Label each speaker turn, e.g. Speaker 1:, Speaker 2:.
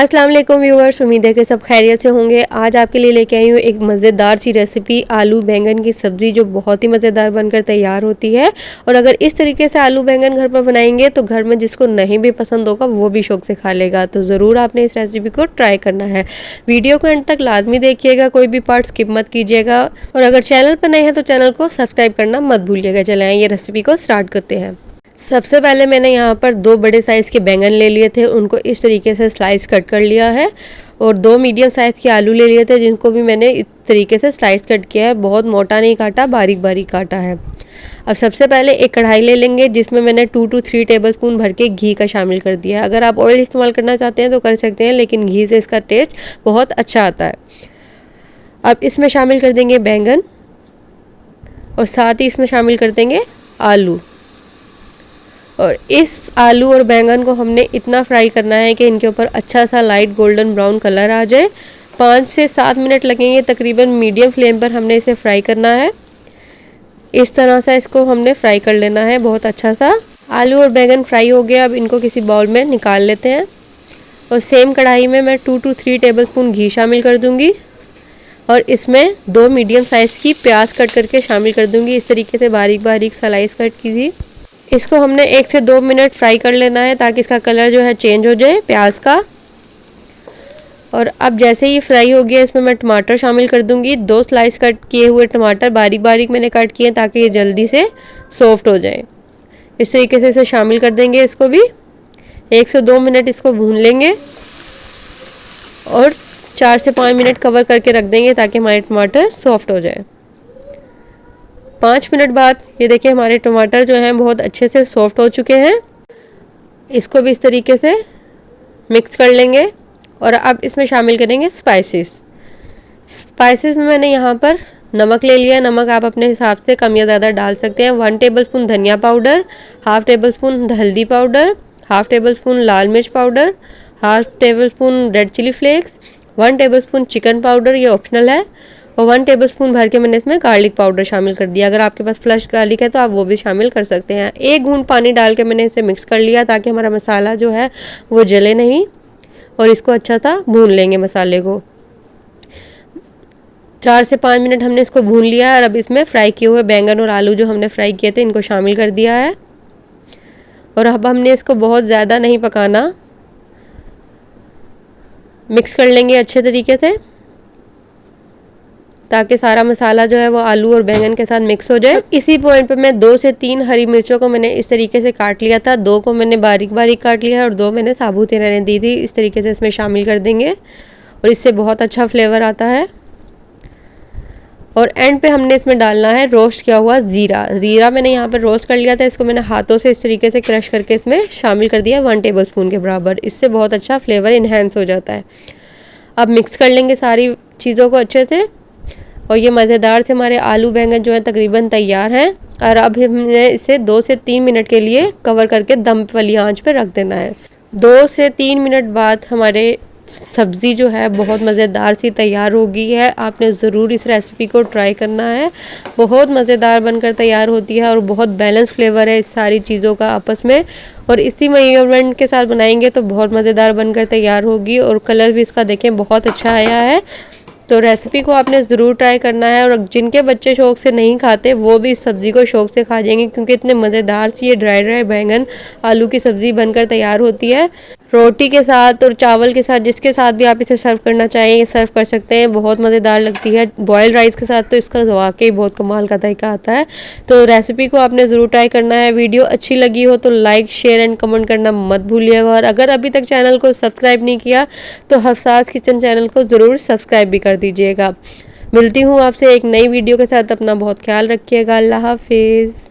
Speaker 1: अस्सलाम वालेकुम व्यूअर्स, उम्मीद है कि सब खैरियत से होंगे। आज आपके लिए लेके आई हूँ एक मज़ेदार सी रेसिपी आलू बैंगन की सब्ज़ी, जो बहुत ही मज़ेदार बनकर तैयार होती है। और अगर इस तरीके से आलू बैंगन घर पर बनाएंगे तो घर में जिसको नहीं भी पसंद होगा वो भी शौक से खा लेगा। तो ज़रूर आपने इस रेसिपी को ट्राई करना है। वीडियो को एंड तक लाजमी देखिएगा, कोई भी पार्ट स्किप मत कीजिएगा। और अगर चैनल पर नए हैं तो चैनल को सब्सक्राइब करना मत भूलिएगा। चलें ये रेसिपी को स्टार्ट करते हैं। सबसे पहले मैंने यहाँ पर 2 बड़े साइज़ के बैंगन ले लिए थे, उनको इस तरीके से स्लाइस कट कर लिया है। और 2 मीडियम साइज़ के आलू ले लिए थे, जिनको भी मैंने इस तरीके से स्लाइस कट किया है। बहुत मोटा नहीं काटा, बारीक बारीक काटा है। अब सबसे पहले एक कढ़ाई ले लेंगे, जिसमें मैंने 2 to 3 टेबलस्पून भर के घी का शामिल कर दिया है। अगर आप ऑयल इस्तेमाल करना चाहते हैं तो कर सकते हैं, लेकिन घी से इसका टेस्ट बहुत अच्छा आता है। अब इसमें शामिल कर देंगे बैंगन और साथ ही इसमें शामिल कर देंगे आलू। और इस आलू और बैंगन को हमने इतना फ्राई करना है कि इनके ऊपर अच्छा सा लाइट गोल्डन ब्राउन कलर आ जाए। 5 से 7 मिनट लगेंगे तकरीबन। मीडियम फ्लेम पर हमने इसे फ्राई करना है। इस तरह से इसको हमने फ्राई कर लेना है बहुत अच्छा सा। आलू और बैंगन फ्राई हो गया, अब इनको किसी बाउल में निकाल लेते हैं। और सेम कढ़ाई में मैं 2 to 3 टेबलस्पून घी शामिल कर दूँगी और इसमें 2 मीडियम साइज़ की प्याज कट करके शामिल कर दूँगी। इस तरीके से बारीक बारीक स्लाइस कट कीजिए। इसको हमने 1 से 2 मिनट फ्राई कर लेना है, ताकि इसका कलर जो है चेंज हो जाए प्याज का। और अब जैसे ही फ्राई हो गया, इसमें मैं टमाटर शामिल कर दूंगी। 2 स्लाइस कट किए हुए टमाटर बारीक बारीक मैंने कट किए, ताकि ये जल्दी से सॉफ्ट हो जाए। इस तरीके से इसे शामिल कर देंगे। इसको भी 1 से 2 मिनट इसको भून लेंगे और 4 से 5 मिनट कवर करके रख देंगे, ताकि हमारे टमाटर सॉफ्ट हो जाए। 5 मिनट बाद ये देखिए हमारे टमाटर जो हैं बहुत अच्छे से सॉफ्ट हो चुके हैं। इसको भी इस तरीके से मिक्स कर लेंगे और अब इसमें शामिल करेंगे स्पाइसेस में मैंने यहाँ पर नमक ले लिया। नमक आप अपने हिसाब से कम या ज़्यादा डाल सकते हैं। 1 टेबलस्पून धनिया पाउडर, 1/2 टेबलस्पून हल्दी पाउडर, 1/2 टेबलस्पून लाल मिर्च powder, 1/2 tablespoon red chilli flakes, 1 tablespoon chicken powder, ये ऑप्शनल है। और 1 टेबलस्पून भर के मैंने इसमें गार्लिक पाउडर शामिल कर दिया। अगर आपके पास फ्रेश गार्लिक है तो आप वो भी शामिल कर सकते हैं। 1 घूंट पानी डाल के मैंने इसे मिक्स कर लिया, ताकि हमारा मसाला जो है वो जले नहीं। और इसको अच्छा सा भून लेंगे मसाले को। 4 से 5 मिनट हमने इसको भून लिया। और अब इसमें फ्राई किए हुए बैंगन और आलू जो हमने फ्राई किए थे, इनको शामिल कर दिया है। और अब हमने इसको बहुत ज़्यादा नहीं पकाना, मिक्स कर लेंगे अच्छे तरीके से, ताकि सारा मसाला जो है वो आलू और बैंगन के साथ मिक्स हो जाए। इसी पॉइंट पे मैं 2 से 3 हरी मिर्चों को मैंने इस तरीके से काट लिया था। 2 को मैंने बारीक बारीक काट लिया है और 2 मैंने साबुत ही रहने दी थी। इस तरीके से इसमें शामिल कर देंगे और इससे बहुत अच्छा फ्लेवर आता है। और एंड पे हमने इसमें डालना है रोस्ट किया हुआ ज़ीरा मैंने यहाँ पर रोस्ट कर लिया था। इसको मैंने हाथों से इस तरीके से क्रश करके इसमें शामिल कर दिया 1 टेबलस्पून के बराबर। इससे बहुत अच्छा फ्लेवर इन्हेंस हो जाता है। अब मिक्स कर लेंगे सारी चीज़ों को अच्छे से। और ये मज़ेदार से हमारे आलू बैंगन जो है तकरीबन तैयार हैं। और अब हमने इसे 2 से 3 मिनट के लिए कवर करके दम वाली आंच पर रख देना है। 2 से 3 मिनट बाद हमारे सब्ज़ी जो है बहुत मज़ेदार सी तैयार हो गई है। आपने ज़रूर इस रेसिपी को ट्राई करना है। बहुत मज़ेदार बनकर तैयार होती है और बहुत बैलेंस फ्लेवर है इस सारी चीज़ों का आपस में। और इसी मेजरमेंट के साथ बनाएंगे तो बहुत मज़ेदार बनकर तैयार होगी। और कलर भी इसका देखें बहुत अच्छा आया है। तो रेसिपी को आपने ज़रूर ट्राई करना है। और जिनके बच्चे शौक़ से नहीं खाते वो भी इस सब्ज़ी को शौक़ से खा जाएंगे, क्योंकि इतने मज़ेदार सी ये ड्राई बैंगन आलू की सब्ज़ी बनकर तैयार होती है। रोटी के साथ और चावल के साथ, जिसके साथ भी आप इसे सर्व करना चाहें सर्व कर सकते हैं। बहुत मज़ेदार लगती है। बॉयल राइस के साथ तो इसका वाकई बहुत कमाल का जायका आता है। तो रेसिपी को आपने ज़रूर ट्राई करना है। वीडियो अच्छी लगी हो तो लाइक शेयर एंड कमेंट करना मत भूलिएगा। और अगर अभी तक चैनल को सब्सक्राइब नहीं किया तो हफ्सास किचन चैनल को ज़रूर सब्सक्राइब भी कर दीजिएगा। मिलती हूँ आपसे एक नई वीडियो के साथ। अपना बहुत ख्याल रखिएगा। अल्लाह हाफिज़।